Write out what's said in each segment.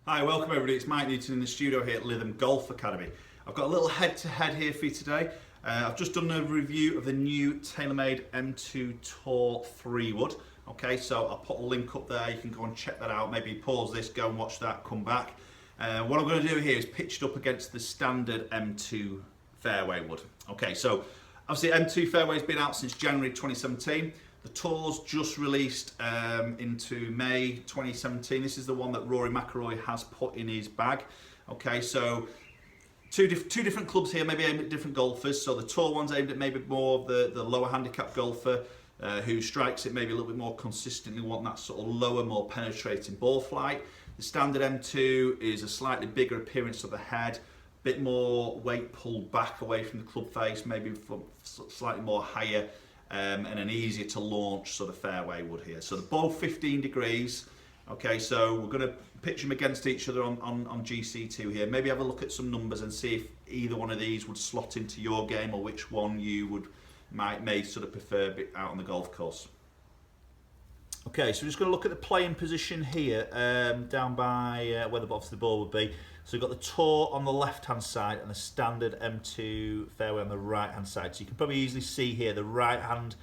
Hi, welcome everybody. It's Mike Newton in the studio here at Lytham Golf Academy. I've got a little head-to-head here for you today. I've just done a review of the new TaylorMade M2 Tour 3-wood. Okay, so I'll put a link up there. You can go and check that out. Maybe pause this, go and watch that, come back. What I'm going to do here is pitch it up against the standard M2 fairway wood. Okay, so obviously M2 fairway's been out since January 2017. The Tour's just released into May 2017. This is the one that Rory McIlroy has put in his bag. Okay, so two different clubs here, maybe aimed at different golfers. So the Tour one's aimed at maybe more of the lower handicap golfer who strikes it maybe a little bit more consistently, want that sort of lower, more penetrating ball flight. The standard M2 is a slightly bigger appearance of the head, bit more weight pulled back away from the club face, maybe slightly more higher, and an easier to launch sort of fairway wood here. So they're both 15 degrees. Okay, so we're going to pitch them against each other on GC2 here. Maybe have a look at some numbers and see if either one of these would slot into your game or which one you may sort of prefer out on the golf course. Okay, so we're just going to look at the playing position here, down by where the bottom of the ball would be. So we've got the Tour on the left-hand side and the standard M2 fairway on the right-hand side. So you can probably easily see here the right-hand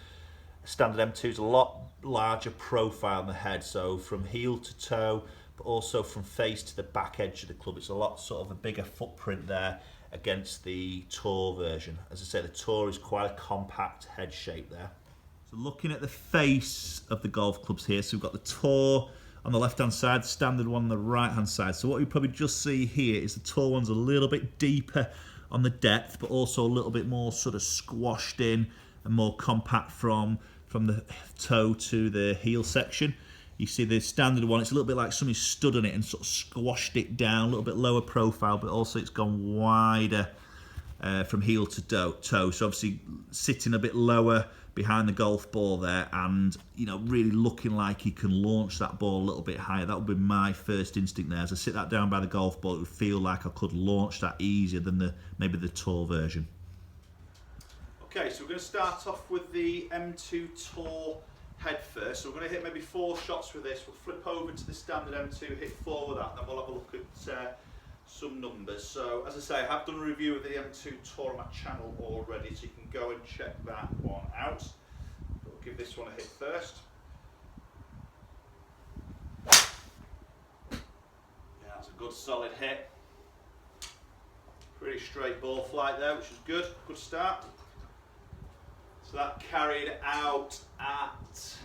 standard M2 is a lot larger profile on the head. So from heel to toe, but also from face to the back edge of the club. It's a lot sort of a bigger footprint there against the Tour version. As I say, the Tour is quite a compact head shape there. So looking at the face of the golf clubs here, so we've got the Tour on the left-hand side, the standard one on the right-hand side. So what you probably just see here is the Tour one's a little bit deeper on the depth, but also a little bit more sort of squashed in and more compact from the toe to the heel section. You see the standard one, it's a little bit like somebody stood on it and sort of squashed it down, a little bit lower profile, but also it's gone wider from heel to toe. So obviously sitting a bit lower behind the golf ball there, and really looking like you can launch that ball a little bit higher. That would be my first instinct there. As I sit that down by the golf ball, it would feel like I could launch that easier than maybe the Tour version. Okay, so we're going to start off with the M2 Tour head first. So we're going to hit maybe 4 shots with this. We'll flip over to the standard M2, hit 4 with that, and then we'll have a look at some numbers. So as I say, I have done a review of the M2 Tour on my channel already, so you can go and check that one out. We'll give this one a hit first. Yeah, that's a good solid hit. Pretty straight ball flight there, which is good. Good start. So that carried out at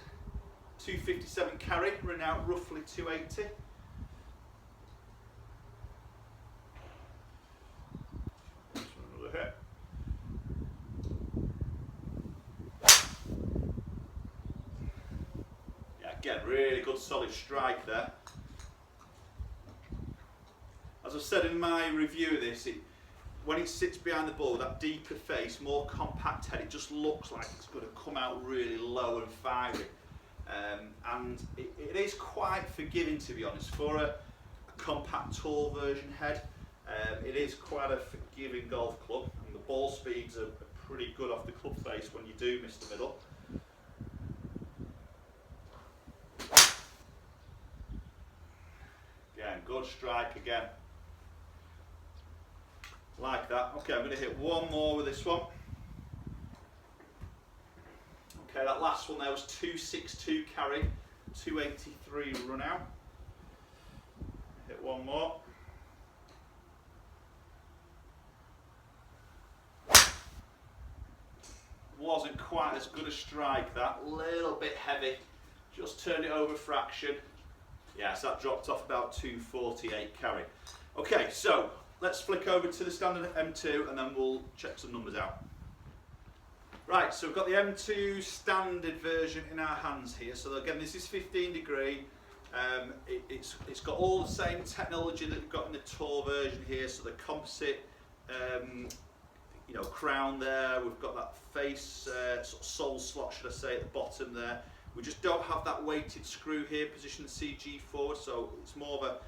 257 carry, running out roughly 280. Hit. Yeah, again, really good solid strike there. As I've said in my review of this, when it sits behind the ball, that deeper face, more compact head, it just looks like it's going to come out really low and fiery. And it is quite forgiving, to be honest, for a compact Tour version head. It is quite a forgiving golf club, and the ball speeds are pretty good off the club face when you do miss the middle. Again, good strike again. Like that. Okay, I'm going to hit one more with this one. Okay, that last one there was 262 carry, 283 run out. Hit one more. Wasn't quite as good a strike, that little bit heavy, just turned it over a fraction. Yes, that dropped off about 248 carry. Okay, so let's flick over to the standard M2 and then we'll check some numbers out. Right, so we've got the M2 standard version in our hands here. So again, this is 15 degree. It's got all the same technology that we've got in the Tour version here. So the composite crown there, we've got that face sort of sole slot, should I say, at the bottom there. We just don't have that weighted screw here, position the CG forward, so it's more of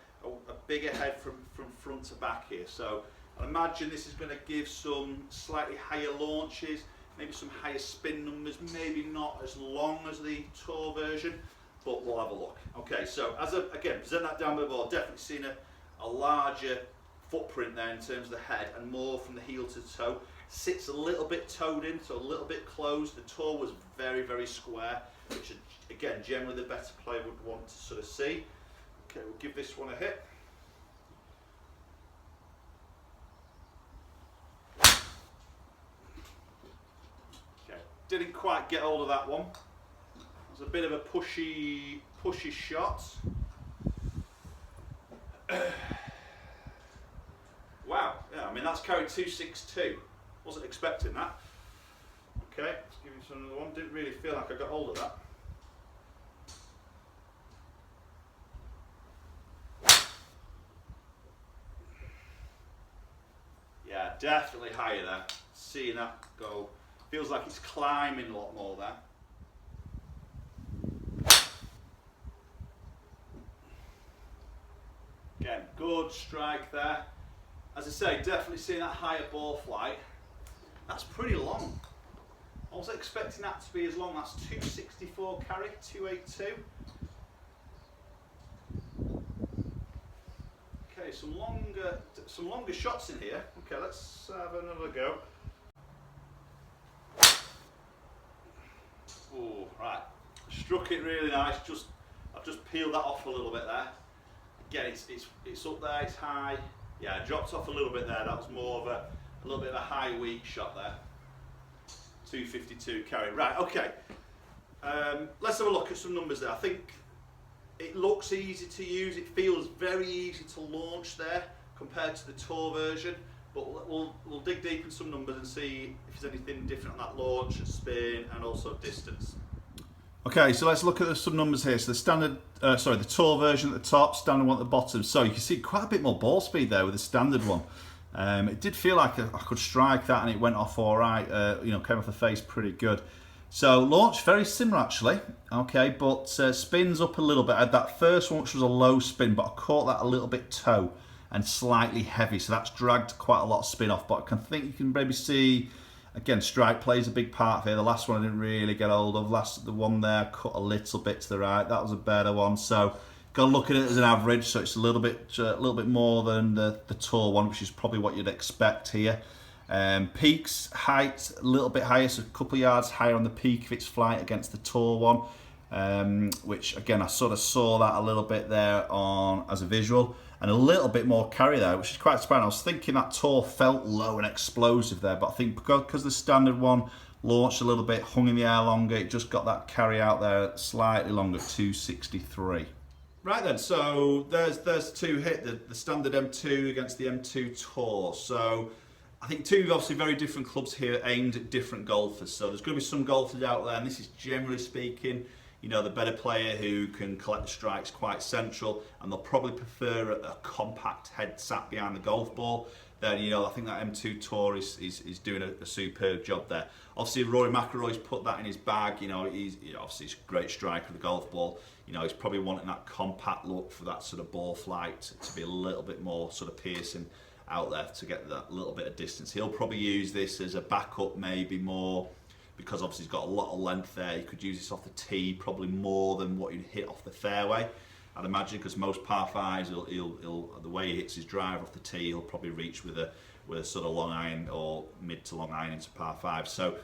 a bigger head from front to back here. So I imagine this is going to give some slightly higher launches, maybe some higher spin numbers, maybe not as long as the Tour version, but we'll have a look. Okay, so as I, again, present that down by the ball, definitely seen a a larger footprint there in terms of the head and more from the heel to toe. Sits a little bit toed in, so a little bit closed. The toe was very, very square, which again, generally the better player would want to sort of see. Okay, we'll give this one a hit. Okay, didn't quite get hold of that one. It was a bit of a pushy shot. Wow, yeah, I mean that's carried 262. Wasn't expecting that. Okay, let's give you another one. Didn't really feel like I got hold of that. Yeah, definitely higher there. Seeing that go. Feels like it's climbing a lot more there. Again, good strike there. As I say, definitely seeing that higher ball flight. That's pretty long. I wasn't expecting that to be as long. That's 264 carry, 282. Okay, some longer shots in here. Okay, let's have another go. Oh, right. Struck it really nice. I've just peeled that off a little bit there. Again, it's up there, it's high. Yeah, it dropped off a little bit there. That was more of a little bit of a high weak shot there. 252 carry. Right, okay. Let's have a look at some numbers there. I think it looks easy to use. It feels very easy to launch there compared to the Tour version. But we'll dig deep in some numbers and see if there's anything different on that launch, spin, and also distance. Okay, so let's look at some numbers here. So the standard, the Tour version at the top, standard one at the bottom. So you can see quite a bit more ball speed there with the standard one. It did feel like I could strike that and it went off all right. Came off the face pretty good. So launch very similar actually. Okay, but spins up a little bit. I had that first one which was a low spin, but I caught that a little bit toe and slightly heavy. So that's dragged quite a lot of spin off. But I think you can maybe see. Again, strike plays a big part here. The last one I didn't really get hold of. The one there cut a little bit to the right. That was a better one. So, got to look at it as an average. So it's a little bit more than the Tour one, which is probably what you'd expect here. Peaks, height, a little bit higher, so a couple of yards higher on the peak of its flight against the Tour one. Which again, I sort of saw that a little bit there as a visual. And a little bit more carry there, which is quite surprising. I was thinking that Tour felt low and explosive there, but I think because the standard one launched a little bit, hung in the air longer, it just got that carry out there slightly longer, 263. Right then, so there's two hit, the standard M2 against the M2 Tour. So I think two obviously very different clubs here aimed at different golfers. So there's going to be some golfers out there, and this is generally speaking, the better player who can collect the strikes quite central, and they'll probably prefer a compact head sat behind the golf ball. Then I think that M2 Tour is doing a superb job there. Obviously, Rory McIlroy's put that in his bag. He's obviously a great striker of the golf ball. He's probably wanting that compact look for that sort of ball flight to be a little bit more sort of piercing out there to get that little bit of distance. He'll probably use this as a backup, maybe more. Because obviously he's got a lot of length there. He could use this off the tee probably more than what he'd hit off the fairway, I'd imagine, because most par fives, he'll the way he hits his drive off the tee, he'll probably reach with a sort of long iron or mid to long iron into par five. So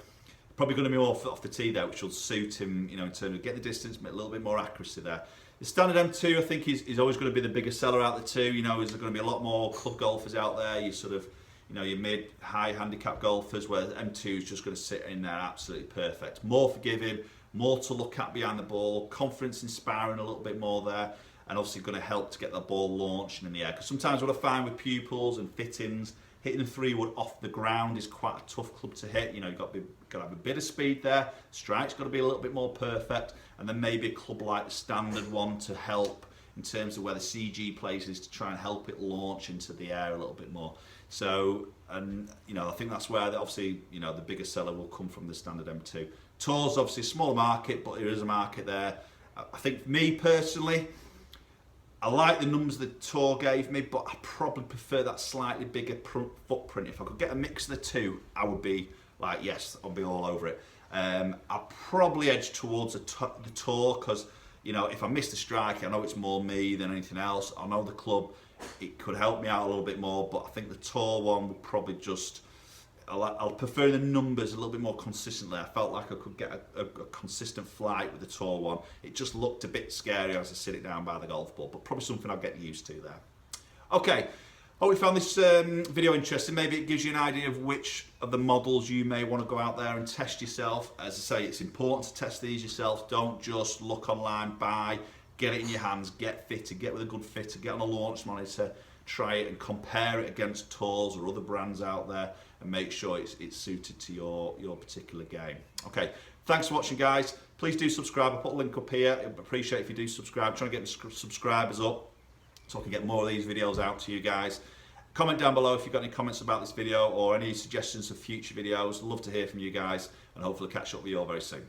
probably going to be more off the tee there, which will suit him, in terms of get the distance, but a little bit more accuracy there. The standard M2, I think, is always going to be the biggest seller out the two. There's going to be a lot more club golfers out there. You sort of your mid-high handicap golfers, where M2 is just going to sit in there absolutely perfect. More forgiving, more to look at behind the ball, confidence inspiring a little bit more there, and obviously going to help to get the ball launching in the air. Because sometimes what I find with pupils and fittings, hitting a 3-wood off the ground is quite a tough club to hit. You've got to have a bit of speed there, strike's got to be a little bit more perfect, and then maybe a club like the standard one to help in terms of where the CG places to try and help it launch into the air a little bit more. So, and I think that's where obviously the biggest seller will come from, the standard M2. Tour's obviously a smaller market, but there is a market there. I think for me personally, I like the numbers the Tour gave me, but I probably prefer that slightly bigger footprint. If I could get a mix of the two, I would be like, yes, I'll be all over it. I'll probably edge towards the Tour because you know, if I miss the strike, I know it's more me than anything else. I know the club, it could help me out a little bit more, but I think the Tour one would probably just, I'll prefer the numbers a little bit more consistently. I felt like I could get a consistent flight with the Tour one. It just looked a bit scary as I sit it down by the golf ball, but probably something I'll get used to there. Okay, hope you found this video interesting. Maybe it gives you an idea of which of the models you may want to go out there and test yourself. As I say, it's important to test these yourself. Don't just look online, buy, get it in your hands, get fitted, get with a good fitter, get on a launch monitor, try it and compare it against Tours or other brands out there, and make sure it's suited to your particular game. Okay, thanks for watching, guys. Please do subscribe. I'll put a link up here. I'd appreciate if you do subscribe. I'm trying to get the subscribers up so I can get more of these videos out to you guys. Comment down below if you've got any comments about this video or any suggestions for future videos. Love to hear from you guys, and hopefully catch up with you all very soon.